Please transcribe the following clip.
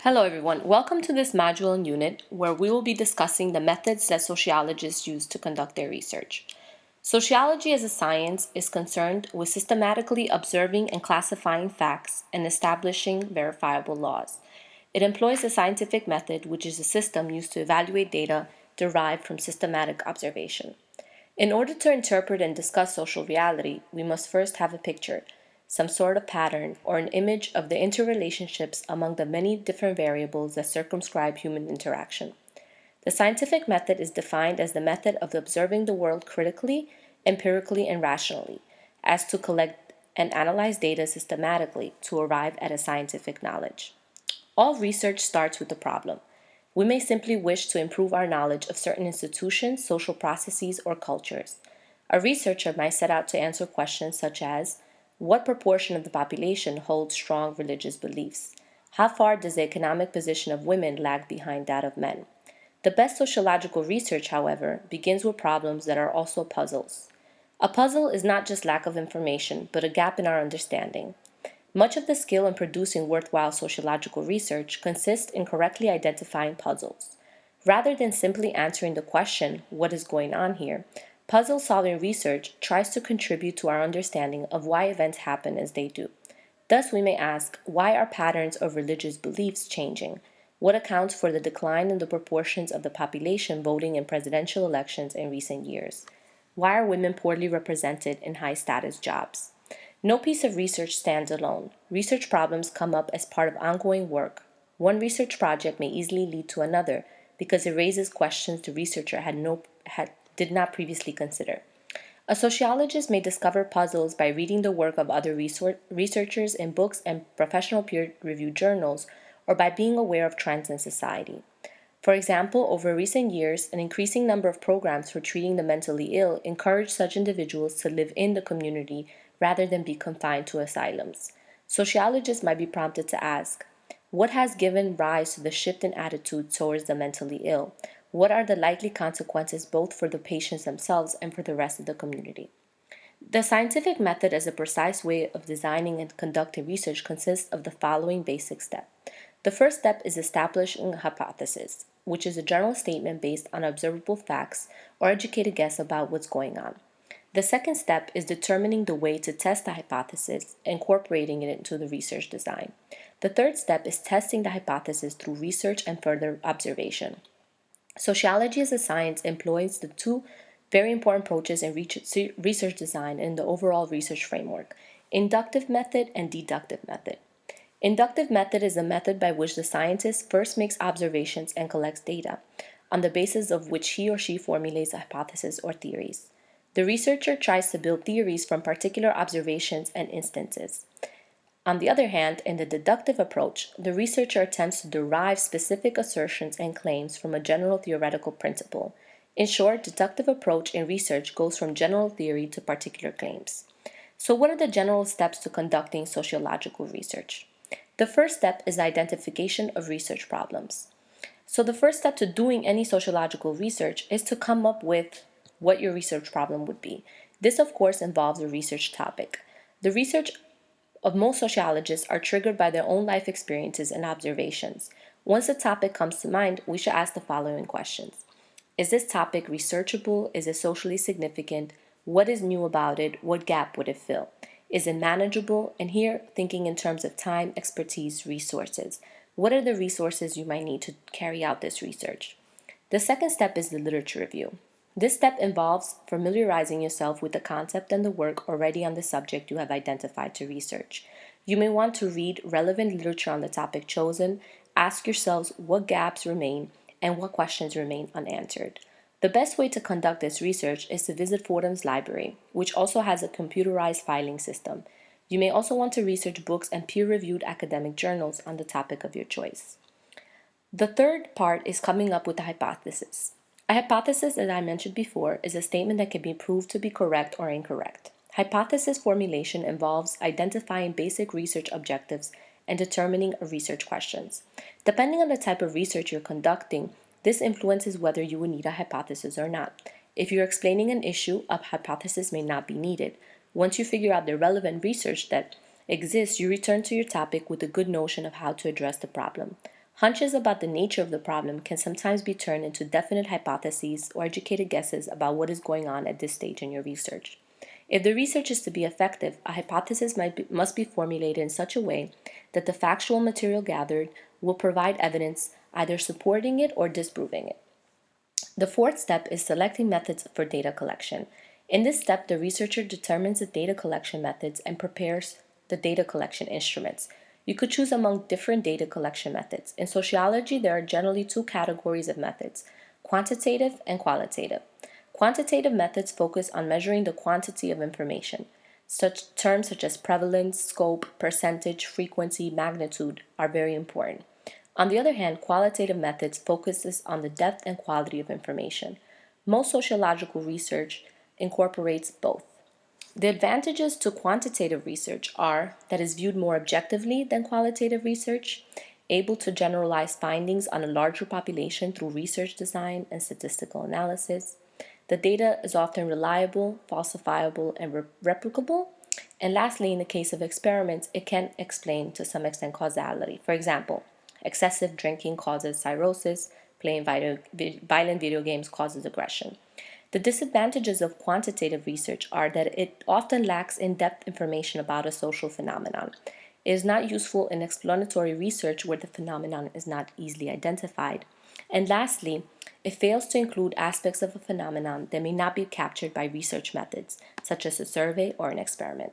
Hello everyone, welcome to this module and unit where we will be discussing the methods that sociologists use to conduct their research. Sociology as a science is concerned with systematically observing and classifying facts and establishing verifiable laws. It employs a scientific method, which is a system used to evaluate data derived from systematic observation. In order to interpret and discuss social reality, we must first have a picture, some sort of pattern, or an image of the interrelationships among the many different variables that circumscribe human interaction. The scientific method is defined as the method of observing the world critically, empirically, and rationally, as to collect and analyze data systematically to arrive at a scientific knowledge. All research starts with a problem. We may simply wish to improve our knowledge of certain institutions, social processes, or cultures. A researcher might set out to answer questions such as, what proportion of the population holds strong religious beliefs? How far does the economic position of women lag behind that of men? The best sociological research, however, begins with problems that are also puzzles. A puzzle is not just lack of information, but a gap in our understanding. Much of the skill in producing worthwhile sociological research consists in correctly identifying puzzles. Rather than simply answering the question, what is going on here, puzzle-solving research tries to contribute to our understanding of why events happen as they do. Thus, we may ask, why are patterns of religious beliefs changing? What accounts for the decline in the proportions of the population voting in presidential elections in recent years? Why are women poorly represented in high-status jobs? No piece of research stands alone. Research problems come up as part of ongoing work. One research project may easily lead to another because it raises questions the researcher did not previously consider. A sociologist may discover puzzles by reading the work of other researchers in books and professional peer-reviewed journals, or by being aware of trends in society. For example, over recent years, an increasing number of programs for treating the mentally ill encourage such individuals to live in the community rather than be confined to asylums. Sociologists might be prompted to ask, what has given rise to the shift in attitude towards the mentally ill? What are the likely consequences both for the patients themselves and for the rest of the community? The scientific method as a precise way of designing and conducting research consists of the following basic steps. The first step is establishing a hypothesis, which is a general statement based on observable facts or educated guess about what's going on. The second step is determining the way to test the hypothesis, incorporating it into the research design. The third step is testing the hypothesis through research and further observation. Sociology as a science employs the two very important approaches in research design and the overall research framework, inductive method and deductive method. Inductive method is a method by which the scientist first makes observations and collects data, on the basis of which he or she formulates a hypothesis or theories. The researcher tries to build theories from particular observations and instances. On the other hand, in the deductive approach, the researcher attempts to derive specific assertions and claims from a general theoretical principle. In short, deductive approach in research goes from general theory to particular claims. So what are the general steps to conducting sociological research? The first step is identification of research problems. So the first step to doing any sociological research is to come up with what your research problem would be. This, of course, involves a research topic. The research of most sociologists are triggered by their own life experiences and observations. Once a topic comes to mind, we should ask the following questions. Is this topic researchable? Is it socially significant? What is new about it? What gap would it fill? Is it manageable? And here, thinking in terms of time, expertise, resources. What are the resources you might need to carry out this research? The second step is the literature review. This step involves familiarizing yourself with the concept and the work already on the subject you have identified to research. You may want to read relevant literature on the topic chosen, ask yourselves what gaps remain and what questions remain unanswered. The best way to conduct this research is to visit Fordham's library, which also has a computerized filing system. You may also want to research books and peer-reviewed academic journals on the topic of your choice. The third part is coming up with a hypothesis. A hypothesis, as I mentioned before, is a statement that can be proved to be correct or incorrect. Hypothesis formulation involves identifying basic research objectives and determining research questions. Depending on the type of research you're conducting, this influences whether you will need a hypothesis or not. If you're explaining an issue, a hypothesis may not be needed. Once you figure out the relevant research that exists, you return to your topic with a good notion of how to address the problem. Hunches about the nature of the problem can sometimes be turned into definite hypotheses or educated guesses about what is going on at this stage in your research. If the research is to be effective, a hypothesis must be formulated in such a way that the factual material gathered will provide evidence either supporting it or disproving it. The fourth step is selecting methods for data collection. In this step, the researcher determines the data collection methods and prepares the data collection instruments. You could choose among different data collection methods. In sociology, there are generally two categories of methods: quantitative and qualitative. Quantitative methods focus on measuring the quantity of information. Such terms such as prevalence, scope, percentage, frequency, magnitude are very important. On the other hand, qualitative methods focuses on the depth and quality of information. Most sociological research incorporates both. The advantages to quantitative research are that it is viewed more objectively than qualitative research, able to generalize findings on a larger population through research design and statistical analysis. The data is often reliable, falsifiable, and replicable. And lastly, in the case of experiments, it can explain to some extent causality. For example, excessive drinking causes cirrhosis, playing violent video games causes aggression. The disadvantages of quantitative research are that it often lacks in-depth information about a social phenomenon. It is not useful in explanatory research where the phenomenon is not easily identified. And lastly, it fails to include aspects of a phenomenon that may not be captured by research methods, such as a survey or an experiment.